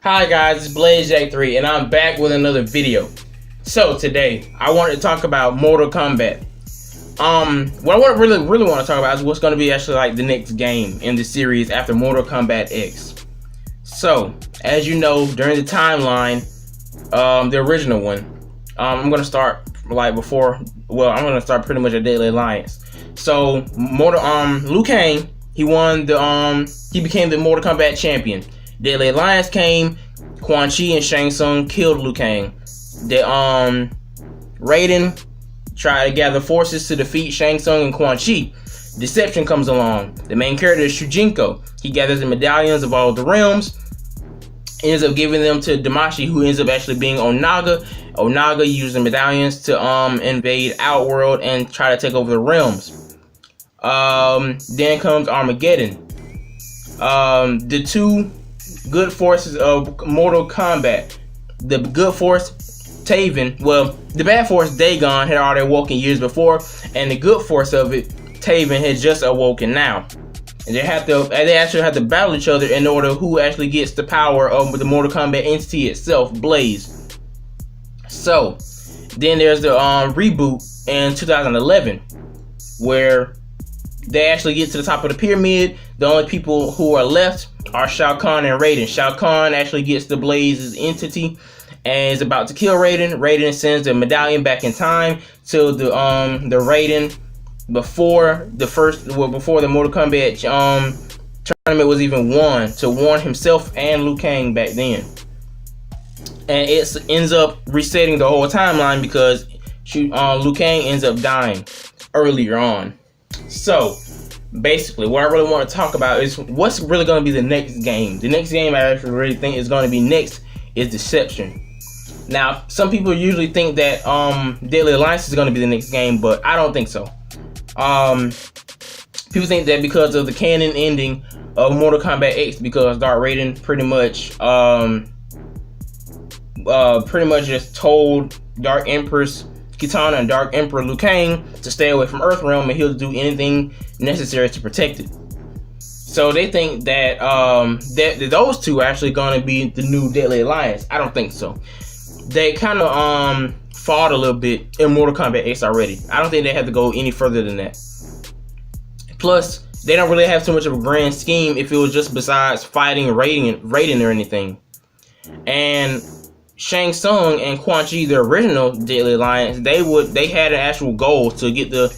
Hi guys, it's BlazeJack3 and I'm back with another video. So today, I wanted to talk about Mortal Kombat. What I really want to talk about is what's going to be actually like the next game in the series after Mortal Kombat X. So, as you know, during the timeline, the original one, I'm going to start I'm going to start pretty much a Deadly Alliance. So, Liu Kang, he became the Mortal Kombat champion. Deadly Alliance came, Quan Chi and Shang Tsung killed Liu Kang. Raiden tried to gather forces to defeat Shang Tsung and Quan Chi. Deception comes along. The main character is Shujinko. He gathers the medallions of all the realms, ends up giving them to Damashi, who ends up actually being Onaga. Onaga used the medallions to invade Outworld and try to take over the realms. Then comes Armageddon. The two good forces of Mortal Kombat. The good force, Taven, the bad force, Dagon, had already awoken years before, and the good force of it, Taven, had just awoken now. And they actually have to battle each other in order who actually gets the power of the Mortal Kombat entity itself, Blaze. So, then there's the reboot in 2011, where they actually get to the top of the pyramid. The only people who are left are Shao Kahn and Raiden. Shao Kahn actually gets the Blaze's entity and is about to kill Raiden. Raiden sends the medallion back in time to the Raiden before the Mortal Kombat tournament was even won, to warn himself and Liu Kang back then. And it ends up resetting the whole timeline because Liu Kang ends up dying earlier on. So, basically, what I really want to talk about is what's really going to be the next game. The next game I actually really think is going to be next is Deception. Now, some people usually think that Deadly Alliance is going to be the next game, but I don't think so. People think that because of the canon ending of Mortal Kombat X, because Darth Raiden pretty much just told Dark Empress Kitana and Dark Emperor Liu Kang to stay away from Earthrealm, and he'll do anything necessary to protect it. So they think that that those two are actually going to be the new Deadly Alliance. I don't think so. They kind of fought a little bit in Mortal Kombat X already. I don't think they have to go any further than that. Plus, they don't really have too much of a grand scheme if it was just besides fighting Raiden or anything. And Shang Tsung and Quan Chi, the original Deadly Alliance, they had an actual goal to get the,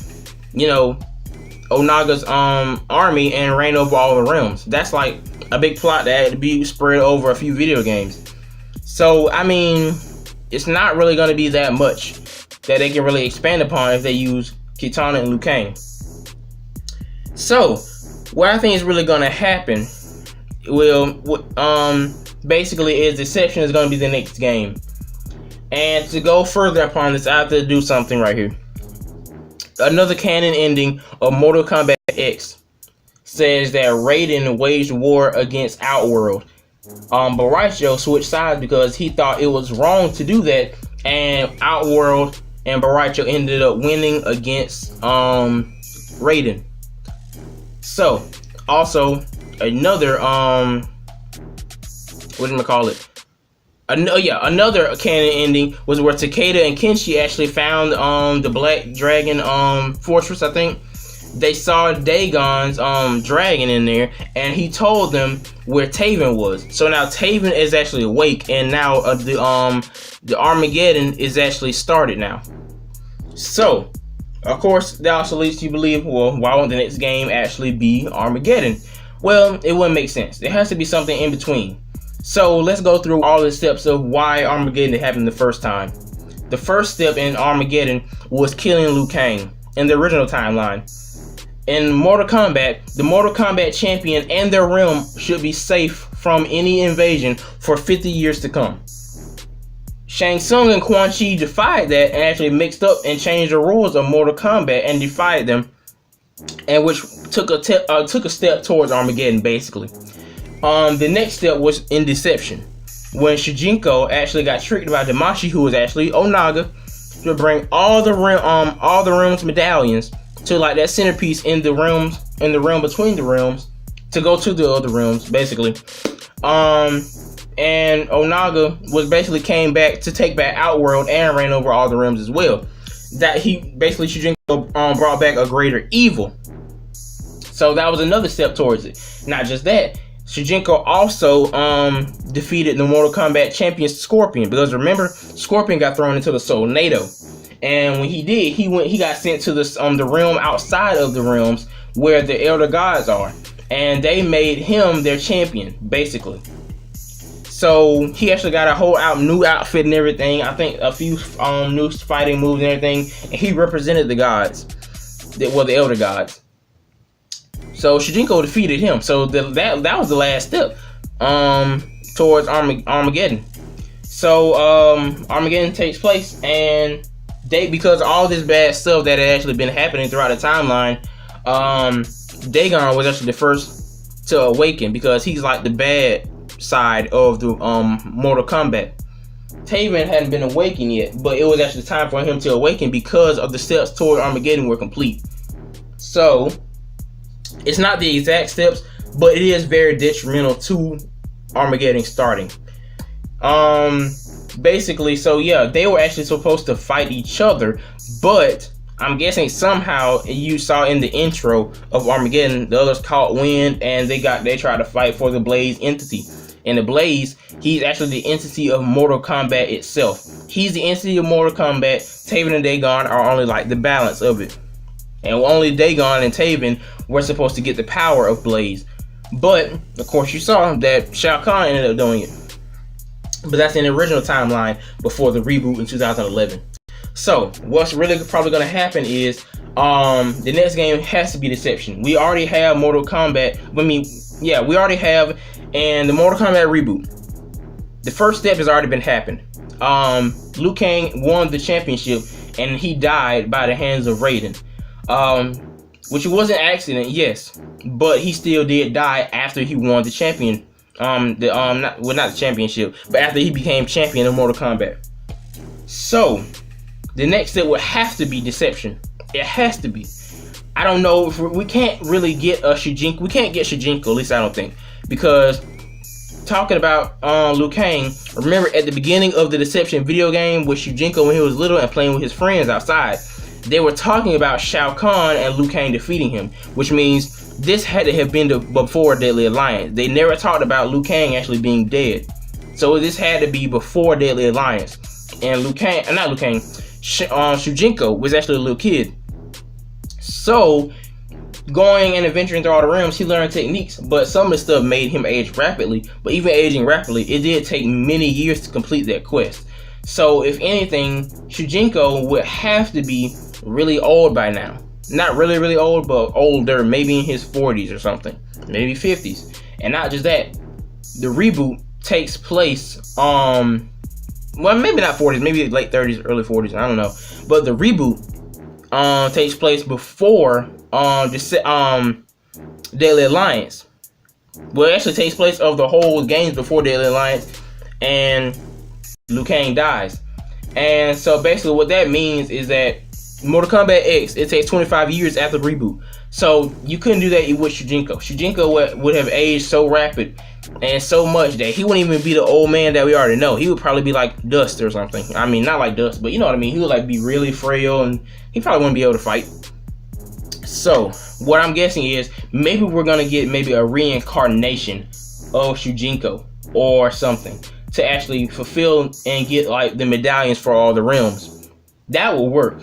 Onaga's army and reign over all the realms. That's like a big plot that had to be spread over a few video games. So, I mean, it's not really going to be that much that they can really expand upon if they use Kitana and Liu Kang. So, what I think is really going to happen basically is Deception is going to be the next game. And to go further upon this, I have to do something right here. Another canon ending of Mortal Kombat X says that Raiden waged war against Outworld. Baracho switched sides because he thought it was wrong to do that, and Outworld and Baracho ended up winning against Raiden. So, also another another canon ending was where Takeda and Kenshi actually found the Black Dragon fortress, I think. They saw Dagon's dragon in there, and he told them where Taven was. So now Taven is actually awake, and now the Armageddon is actually started now. So, of course, that also leads you to believe, well, why won't the next game actually be Armageddon? Well, it wouldn't make sense. There has to be something in between. So let's go through all the steps of why Armageddon happened the first time. The first step in Armageddon was killing Liu Kang in the original timeline. In Mortal Kombat, the Mortal Kombat champion and their realm should be safe from any invasion for 50 years to come. Shang Tsung and Quan Chi defied that and actually mixed up and changed the rules of Mortal Kombat and defied them, and which took a step towards Armageddon, basically. The next step was in Deception, when Shujinko actually got tricked by Damashi, who was actually Onaga, to bring all the realms medallions to like that centerpiece in the realm between the realms to go to the other realms, basically. and Onaga was basically came back to take back Outworld and reign over all the realms as well. That he basically Shujinko brought back a greater evil. So that was another step towards it. Not just that, Shujinko also defeated the Mortal Kombat champion Scorpion, because remember, Scorpion got thrown into the Soulnado, and when he did, he got sent to the realm outside of the realms where the Elder Gods are, and they made him their champion basically. So he actually got a whole new outfit and everything. I think a few new fighting moves and everything, and he represented the gods, the Elder Gods. So Shujinko defeated him. So that was the last step towards Armageddon. So Armageddon takes place, and because all this bad stuff that had actually been happening throughout the timeline, Dagon was actually the first to awaken, because he's like the bad side of the Mortal Kombat. Taven hadn't been awakened yet, but it was actually time for him to awaken because of the steps toward Armageddon were complete. So it's not the exact steps, but it is very detrimental to Armageddon starting. Basically, so yeah, they were actually supposed to fight each other, but I'm guessing somehow you saw in the intro of Armageddon, the others caught wind and they tried to fight for the Blaze entity. And the Blaze, he's actually the entity of Mortal Kombat itself. He's the entity of Mortal Kombat. Taven and Dagon are only like the balance of it. And only Dagon and Taven were supposed to get the power of Blaze. But, of course, you saw that Shao Kahn ended up doing it. But that's in the original timeline before the reboot in 2011. So, what's really probably going to happen is the next game has to be Deception. We already have Mortal Kombat. We already have, and the Mortal Kombat reboot. The first step has already been happened. Liu Kang won the championship, and he died by the hands of Raiden. Which was an accident, yes, but he still did die after he won the champion. Not the championship, but after he became champion of Mortal Kombat. So the next step would have to be Deception. It has to be. I don't know if we can't really get a Shujinko. We can't get Shujinko, at least I don't think, because talking about Liu Kang, remember at the beginning of the Deception video game with Shujinko when he was little and playing with his friends outside, they were talking about Shao Kahn and Liu Kang defeating him, which means this had to have been before Deadly Alliance. They never talked about Liu Kang actually being dead, so this had to be before Deadly Alliance. And Shujinko was actually a little kid. So, going and adventuring through all the realms, he learned techniques, but some of the stuff made him age rapidly. But even aging rapidly, it did take many years to complete that quest. So, if anything, Shujinko would have to be really old by now. Not really, really old, but older, maybe in his 40s or something, maybe 50s. And not just that, the reboot takes place, well, maybe not 40s, maybe late 30s, early 40s, I don't know. But the reboot takes place before Deadly Alliance. Well, it actually takes place of the whole games before Deadly Alliance, and Liu Kang dies. And so basically what that means is that Mortal Kombat X, it takes 25 years after the reboot. So you couldn't do that with Shujinko. Shujinko would have aged so rapid and so much that he wouldn't even be the old man that we already know. He would probably be like Dust or something. I mean, not like Dust, but you know what I mean. He would like be really frail, and he probably wouldn't be able to fight. So what I'm guessing is maybe we're gonna get maybe a reincarnation of Shujinko or something to actually fulfill and get like the medallions for all the realms. That will work.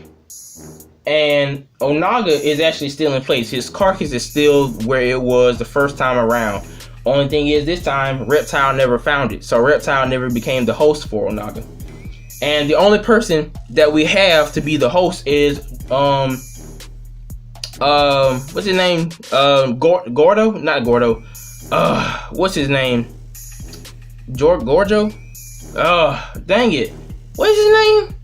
And Onaga is actually still in place. His carcass is still where it was the first time around. Only thing is, this time Reptile never found it, so Reptile never became the host for Onaga. And the only person that we have to be the host is what's his name? Gordo? Not Gordo. What's his name? Gorjo? Dang it. What is his name?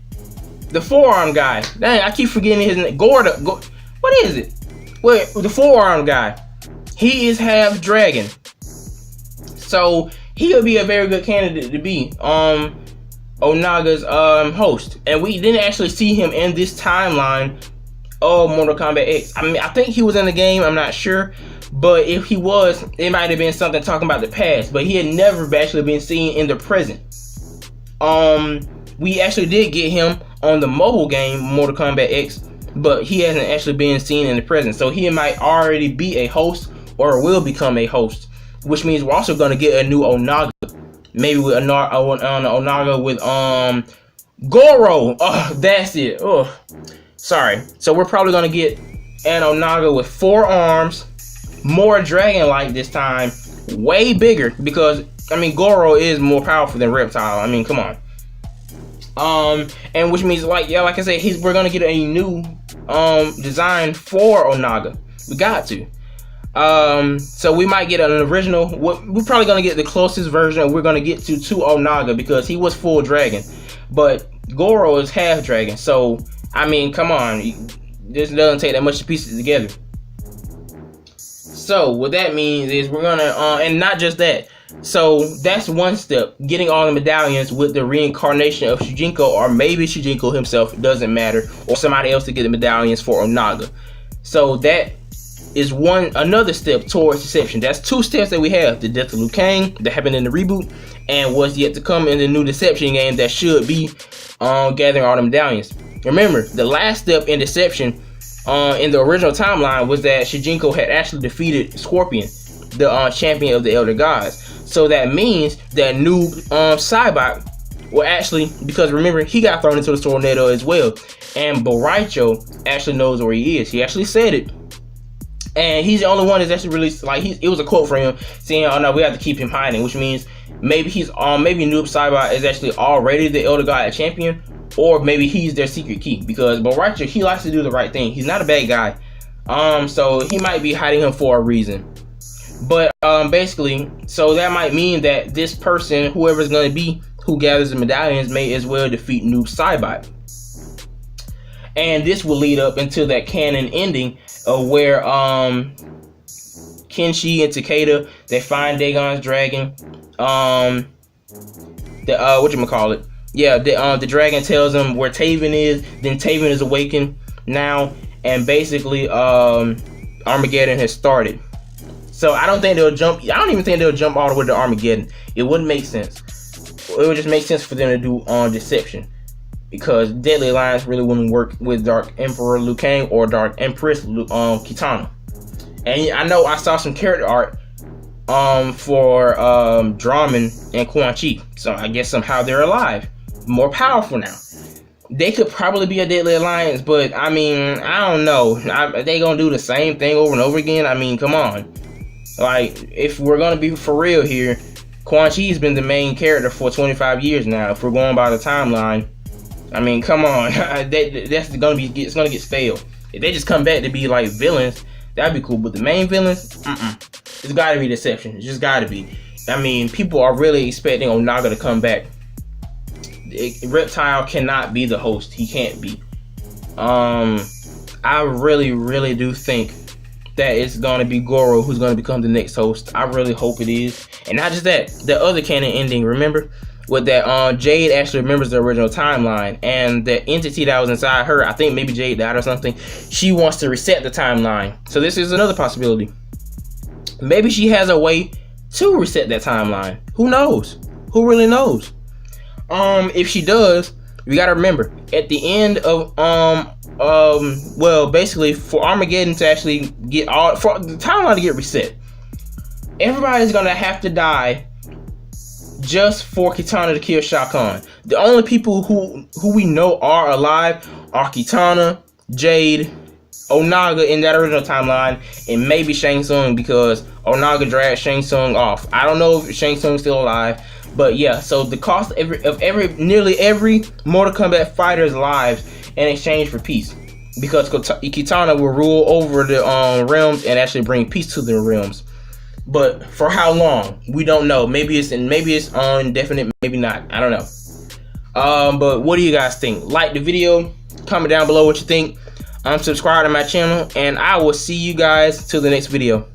The forearm guy. Dang, I keep forgetting his name. Gordo. What is it? Wait, the forearm guy. He is half dragon. So he would be a very good candidate to be Onaga's host. And we didn't actually see him in this timeline Oh, Mortal Kombat X. I mean, I think he was in the game. I'm not sure. But if he was, it might have been something talking about the past. But he had never actually been seen in the present. We actually did get him on the mobile game, Mortal Kombat X. But he hasn't actually been seen in the present. So he might already be a host or will become a host. Which means we're also going to get a new Onaga. Maybe with Onaga with Goro. Oh, that's it. Oh, sorry. So we're probably gonna get an Onaga with 4 arms, more dragon-like this time, way bigger, because I mean Goro is more powerful than Reptile. I mean, come on. And which means like I said, we're gonna get a new design for Onaga. We got to. So we might get an original. We're probably gonna get the closest version we're gonna get to Onaga, because he was full dragon, but Goro is half dragon. So I mean, come on, this doesn't take that much to piece it together. So what that means is we're gonna and not just that. So that's one step, getting all the medallions with the reincarnation of Shujinko, or maybe Shujinko himself, doesn't matter, or somebody else to get the medallions for Onaga. So that is another step towards deception. That's 2 steps that we have: the death of Liu Kang that happened in the reboot, and what's yet to come in the new deception game that should be gathering all the medallions. Remember, the last step in deception in the original timeline was that Shujinko had actually defeated Scorpion, the champion of the Elder Gods. So that means that new Saibot will actually, because remember, he got thrown into the tornado as well, and Boraicho actually knows where he is. He actually said it. And he's the only one that's actually really, like, it was a quote from him saying, "Oh no, we have to keep him hiding," which means maybe maybe Noob Saibot is actually already the Elder God champion, or maybe he's their secret key, because Boraicho, he likes to do the right thing. He's not a bad guy. So he might be hiding him for a reason. But basically, so that might mean that this person, whoever's going to be who gathers the medallions, may as well defeat Noob Saibot. And this will lead up into that canon ending where Kenshi and Takeda, they find Dagon's dragon. Whatchamacallit? Yeah, the dragon tells them where Taven is. Then Taven is awakened now, and basically Armageddon has started. So I don't even think they'll jump all the way to Armageddon. It wouldn't make sense. It would just make sense for them to do deception, because Deadly Alliance really wouldn't work with Dark Emperor Liu Kang or Dark Empress Kitana. And I know I saw some character art for Draman and Quan Chi, so I guess somehow they're alive, more powerful now. They could probably be a Deadly Alliance, but I mean, I don't know. They gonna do the same thing over and over again? I mean, come on. Like, if we're gonna be for real here, Quan Chi's been the main character for 25 years now. If we're going by the timeline, I mean, come on. It's gonna get stale. If they just come back to be like villains, that'd be cool. But the main villains, it's gotta be Deception. It's just gotta be. I mean, people are really expecting Onaga to come back. Reptile cannot be the host. He can't be. I really do think that it's gonna be Goro who's gonna become the next host. I really hope it is. And not just that, the other canon ending, remember? With that Jade actually remembers the original timeline, and the entity that was inside her, I think maybe Jade died or something, she wants to reset the timeline. So this is another possibility. Maybe she has a way to reset that timeline. Who knows? Who really knows? If she does, we gotta remember, at the end of well, basically for Armageddon to actually get for the timeline to get reset, everybody's gonna have to die just for Kitana to kill Shao Kahn. The only people who we know are alive are Kitana, Jade, Onaga in that original timeline, and maybe Shang Tsung, because Onaga dragged Shang Tsung off. I don't know if Shang Tsung's still alive, but yeah. So the cost of nearly every Mortal Kombat fighter's lives in exchange for peace, because Kitana will rule over the realms and actually bring peace to the realms. But for how long, we don't know. Maybe it's indefinite, maybe not. I don't know. But what do you guys think? Like the video, comment down below what you think. Subscribe to my channel, and I will see you guys till the next video.